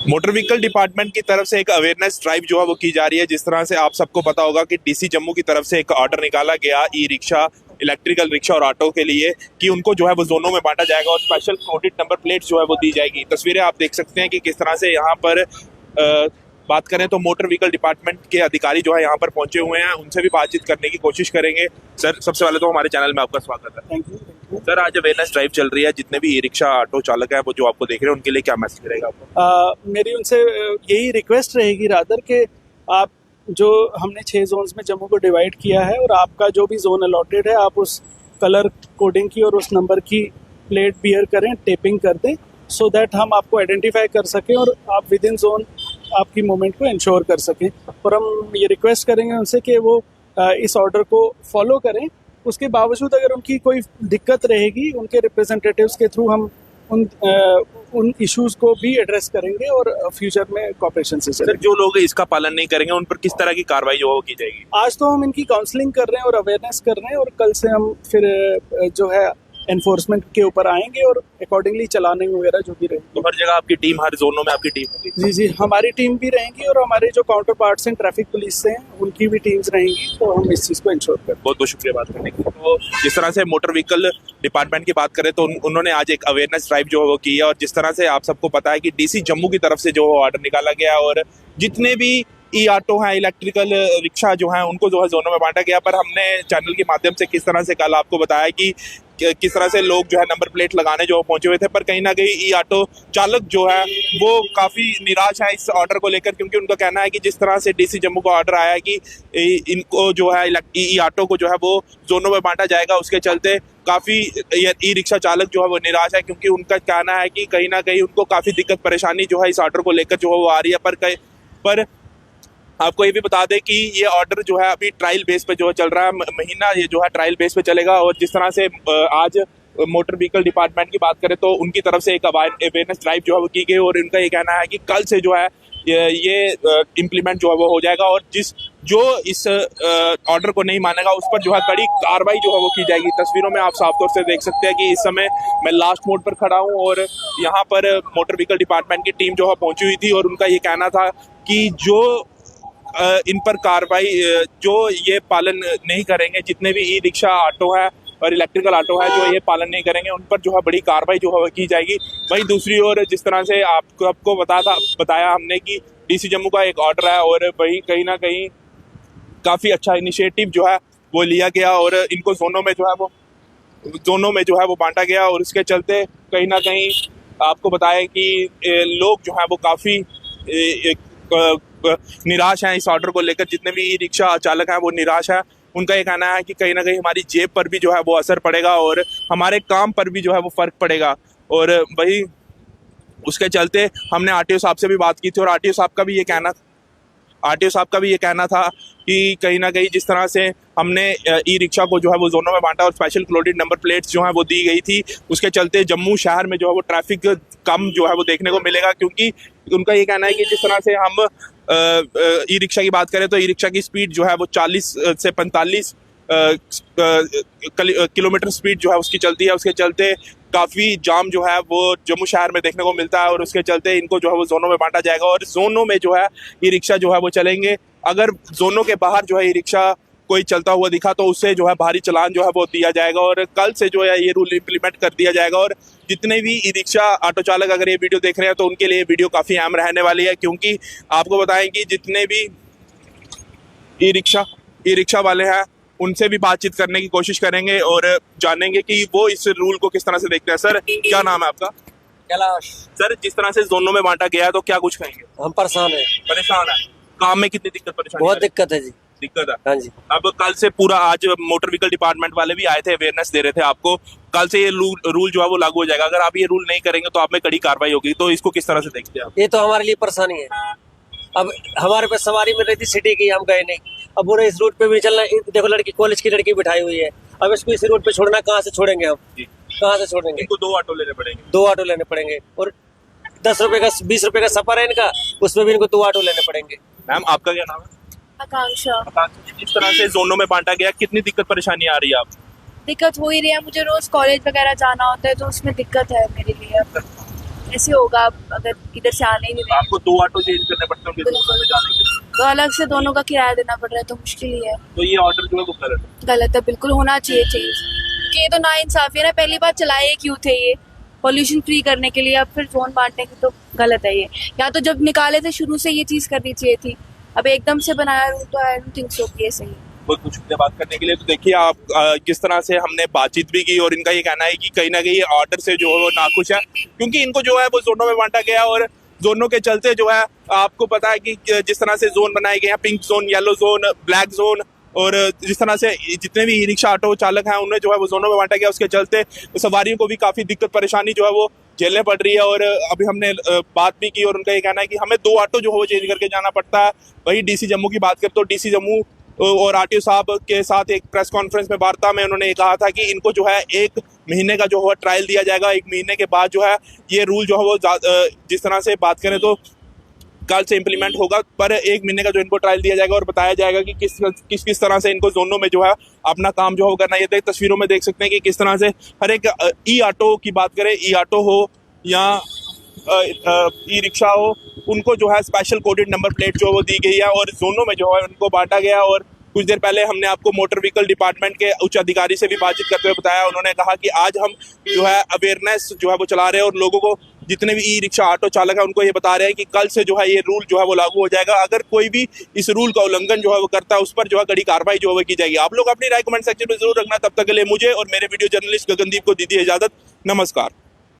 Motor vehicle department की तरफ से एक अवेयरनेस ड्राइव जो है वो की जा रही है। जिस तरह से आप सबको पता होगा कि डीसी जम्मू की तरफ से एक ऑर्डर निकाला गया ई रिक्शा, इलेक्ट्रिकल रिक्शा और ऑटो के लिए कि उनको जो है वो जोनों में बांटा जाएगा और स्पेशल कोडेड नंबर प्लेट जो है वो दी जाएगी। तस्वीरें आप देख सकते हैं कि किस तरह से यहाँ पर बात करें तो मोटर व्हीकल डिपार्टमेंट के अधिकारी जो है यहाँ पर पहुंचे हुए हैं, उनसे भी बातचीत करने की कोशिश करेंगे। सर, सबसे पहले तो हमारे चैनल में आपका स्वागत है। Thank you. सर, आज अवेयरनेस ड्राइव चल रही है, जितने भी ई रिक्शा ऑटो चालक है वो जो आपको देख रहे हैं उनके लिए क्या मैसेज रहेगा आपको? मेरी उनसे यही रिक्वेस्ट रहेगी रादर कि आप जो हमने 6 जोन्स में जम्मू को डिवाइड किया है और आपका जो भी जोन अलॉटेड है आप उस कलर कोडिंग की और उस नंबर की प्लेट बियर करें, टेपिंग कर दें, सो दैट हम आपको आइडेंटिफाई कर सकें और आप विद इन जोन आपकी मूवमेंट को इंश्योर कर सकें। और हम ये रिक्वेस्ट करेंगे उनसे कि वो इस ऑर्डर को फॉलो करें। उसके बावजूद अगर उनकी कोई दिक्कत रहेगी, उनके रिप्रेजेंटेटिव्स के थ्रू हम उन इश्यूज को भी एड्रेस करेंगे और फ्यूचर में कॉपरेशन से सर, जो लोग इसका पालन नहीं करेंगे उन पर किस तरह की कार्रवाई जो है की जाएगी? आज तो हम इनकी काउंसलिंग कर रहे हैं और अवेयरनेस कर रहे हैं और कल से हम फिर जो है एनफोर्समेंट के ऊपर आएंगे और अकॉर्डिंगली चलाने वगैरह जो भी रहेंगे। तो हर जगह आपकी टीम, हर जोनों में आपकी टीम होगी? जी जी, हमारी टीम भी रहेंगी और हमारे जो काउंटर पार्ट्स हैं ट्रैफिक पुलिस से हैं उनकी भी टीम्स रहेंगी, तो हम इस चीज़ को इंश्योर करें। बहुत बहुत शुक्रिया बात करने के लिए। तो जिस तरह से मोटर व्हीकल डिपार्टमेंट की बात करें तो उन्होंने आज एक अवेयरनेस ड्राइव जो है वो की है और जिस तरह से आप सबको पता है कि डीसी जम्मू की तरफ से जो ऑर्डर निकाला गया और जितने भी ई ऑटो हैं, इलेक्ट्रिकल रिक्शा जो हैं, उनको जो है जोनों में बांटा गया। पर हमने चैनल के माध्यम से किस तरह से कल आपको बताया कि किस तरह से लोग जो है नंबर प्लेट लगाने जो पहुंचे हुए थे, पर कहीं ना कहीं ई ऑटो चालक जो है वो काफ़ी निराश है इस ऑर्डर को लेकर, क्योंकि उनका कहना है कि जिस तरह से डीसी जम्मू का ऑर्डर आया है कि इनको जो है ई ऑटो को जो है वो जोनों में बांटा जाएगा, उसके चलते काफ़ी ई रिक्शा चालक जो है वो निराश है, क्योंकि उनका कहना है कि कहीं ना कहीं उनको काफ़ी दिक्कत परेशानी जो है इस ऑर्डर को लेकर जो है वो आ रही है। पर आपको ये भी बता दें कि ये ऑर्डर जो है अभी ट्रायल बेस पे जो है चल रहा है, महीना ये जो है ट्रायल बेस पे चलेगा। और जिस तरह से आज मोटर व्हीकल डिपार्टमेंट की बात करें तो उनकी तरफ से एक अवेयरनेस ड्राइव जो है वो की गई और उनका ये कहना है कि कल से जो है ये इम्प्लीमेंट जो है वो हो जाएगा और जो इस ऑर्डर को नहीं मानेगा उस पर जो है कड़ी कार्रवाई जो है वो की जाएगी। तस्वीरों में आप साफ तौर से देख सकते हैं कि इस समय मैं लास्ट मोड पर खड़ा हूँ और यहाँ पर मोटर व्हीकल डिपार्टमेंट की टीम जो है पहुंची हुई थी और उनका ये कहना था कि जो इन पर कार्रवाई जो ये पालन नहीं करेंगे, जितने भी ई रिक्शा ऑटो है और इलेक्ट्रिकल ऑटो है जो ये पालन नहीं करेंगे, उन पर जो है बड़ी कार्रवाई जो है की जाएगी। वहीं दूसरी ओर जिस तरह से आपको बताया हमने कि डीसी जम्मू का एक ऑर्डर है और वही कहीं ना कहीं काफ़ी अच्छा इनिशिएटिव जो है वो लिया गया और इनको जोनों में जो है वो बांटा गया और उसके चलते कहीं ना कहीं आपको बताया कि लोग जो है वो काफ़ी निराश हैं इस ऑर्डर को लेकर। जितने भी ई रिक्शा चालक हैं वो निराश हैं। उनका ये कहना है कि कहीं ना कहीं हमारी जेब पर भी जो है वो असर पड़ेगा और हमारे काम पर भी जो है वो फ़र्क पड़ेगा। और वही उसके चलते हमने आरटीओ साहब से भी बात की थी और आरटीओ साहब का भी ये कहना था कि कहीं ना कहीं जिस तरह से हमने ई रिक्शा को जो है वो जोनों में बांटा और स्पेशल क्लोडेड नंबर प्लेट्स जो हैं वो दी गई थी, उसके चलते जम्मू शहर में जो है वो ट्रैफिक कम जो है वो देखने को मिलेगा। क्योंकि उनका ये कहना है कि जिस तरह से हम ई रिक्शा की बात करें तो ई रिक्शा की स्पीड जो है वो 40 से 45 किलोमीटर स्पीड जो है उसकी चलती है। उसके चलते काफ़ी जाम जो है वो जम्मू शहर में देखने को मिलता है और उसके चलते इनको जो है वो जोनों में बांटा जाएगा और जोनों में जो है ई रिक्शा जो है वो चलेंगे। अगर जोनों के बाहर जो है ई रिक्शा कोई चलता हुआ दिखा तो उससे जो है भारी चालान जो है वो दिया जाएगा और कल से जो है ये रूल इम्प्लीमेंट कर दिया जाएगा। और जितने भी ई रिक्शा ऑटो चालक अगर ये वीडियो देख रहे हैं तो उनके लिए वीडियो काफ़ी अहम रहने वाली है, क्योंकि आपको बताएं कि जितने भी ई रिक्शा वाले हैं उनसे भी बातचीत करने की कोशिश करेंगे और जानेंगे कि वो इस रूल को किस तरह से देखते हैं। सर, क्या नाम है आपका? कैलाश। सर, जिस तरह से जोनों में बांटा गया है तो क्या कुछ कहेंगे? हम परेशान है। काम में कितनी दिक्कत परेशानी? बहुत दिक्कत है जी। दिक्कत है? हाँ जी। अब कल से पूरा आज मोटर व्हीकल डिपार्टमेंट वाले भी आए थे, अवेयरनेस दे रहे थे आपको। कल से ये रूल जो है वो लागू हो जाएगा। अगर आप ये रूल नहीं करेंगे तो आप में कड़ी कार्रवाई होगी, तो इसको किस तरह से देखते हैं आप? ये तो हमारे लिए परेशानी है। अब हमारे पास सवारी मिल रही थी सिटी की, हम गए नहीं। अब बोले इस रूट पे भी चलना, देखो लड़की, कॉलेज की लड़की बिठाई हुई है, अब इसको इस रूट पे छोड़ना, कहाँ से छोड़ेंगे हम? कहाँ से छोड़ेंगे? इनको 2 ऑटो लेने पड़ेंगे। 2 ऑटो लेने पड़ेंगे और 10 रुपए का 20 रुपए का सफर है इनका, उसमें भी इनको 2 ऑटो लेने पड़ेंगे। मैम, आपका क्या नाम है? आकांक्षा। जिस तरह से जोनों में बांटा गया, कितनी दिक्कत परेशानी आ रही है आप? दिक्कत हो ही रही है, मुझे रोज कॉलेज वगैरह जाना होता है तो उसमें दिक्कत है मेरे लिए। ऐसे होगा अगर इधर से आने ही नहीं रहे आपको 2 ऑटो चेंज करने पड़ते होंगे जोनों में जाने के लिए, तो अलग से दोनों का किराया देना पड़ रहा है, तो मुश्किल ही है। तो ये ऑर्डर जो है वो गलत है। गलत है, बिल्कुल होना चाहिए चेंज, क्योंकि ये तो ना इंसाफी है ना। पहली बार चलाए क्यों थे ये पॉल्यूशन फ्री करने के लिए, अब फिर जोन बांटने की तो गलत है ये। या तो जब निकाले थे शुरू से ये चीज करनी चाहिए थी, अब एकदम से बनाया रूल, तो आई डोंट थिंक सो कि ये सही है। बहुत कुछ शुक्रिया बात करने के लिए। तो देखिए आप किस तरह से हमने बातचीत भी की और इनका ये कहना है कि कहीं ना कहीं ऑर्डर से जो है वो नाखुश है, क्योंकि इनको जो है वो जोनों में बांटा गया और जोनों के चलते जो है आपको पता है कि जिस तरह से जोन बनाए गए हैं, pink zone, yellow zone, black zone, और जिस तरह से जितने भी ई रिक्शा ऑटो चालक हैं उन्हें जो है वो जोनों में बांटा गया, उसके चलते सवारियों को भी काफ़ी दिक्कत परेशानी जो है वो झेलने पड़ रही है। और अभी हमने बात भी की और उनका ये कहना है कि हमें 2 ऑटो जो है वो चेंज करके जाना पड़ता है। वही डीसी जम्मू की बात करें तो डीसी जम्मू और आरटीओ साहब के साथ एक प्रेस कॉन्फ्रेंस में वार्ता में उन्होंने ये कहा था कि इनको जो है 1 महीने का जो है ट्रायल दिया जाएगा, 1 महीने के बाद जो है ये रूल जो है वो जिस तरह से बात करें तो कल से इम्प्लीमेंट होगा, पर 1 महीने का जो इनको ट्रायल दिया जाएगा और बताया जाएगा कि किस तरह से इनको जोनों में जो है अपना काम जो है वो करना है। ये तस्वीरों में देख सकते हैं कि किस तरह से हर एक ई ऑटो की बात करें, ई ऑटो हो या ई रिक्शा हो, उनको जो है स्पेशल कोडेड नंबर प्लेट जो वो दी गई है और जोनों में जो है उनको बांटा गया। और कुछ देर पहले हमने आपको मोटर व्हीकल डिपार्टमेंट के उच्च अधिकारी से भी बातचीत करते हुए बताया, उन्होंने कहा कि आज हम जो है अवेयरनेस जो है वो चला रहे हैं और लोगों को, जितने भी ई रिक्शा ऑटो चालक है उनको ये बता रहे हैं कि कल से जो है ये रूल जो है वो लागू हो जाएगा। अगर कोई भी इस रूल का उल्लंघन जो है वो करता है उस पर जो है कड़ी कार्रवाई जो है वो की जाएगी। आप लोग अपनी राय कमेंट सेक्शन में जरूर रखना। तब तक के लिए मुझे और मेरे वीडियो जर्नलिस्ट गगनदीप को दीजिए इजाजत। नमस्कार।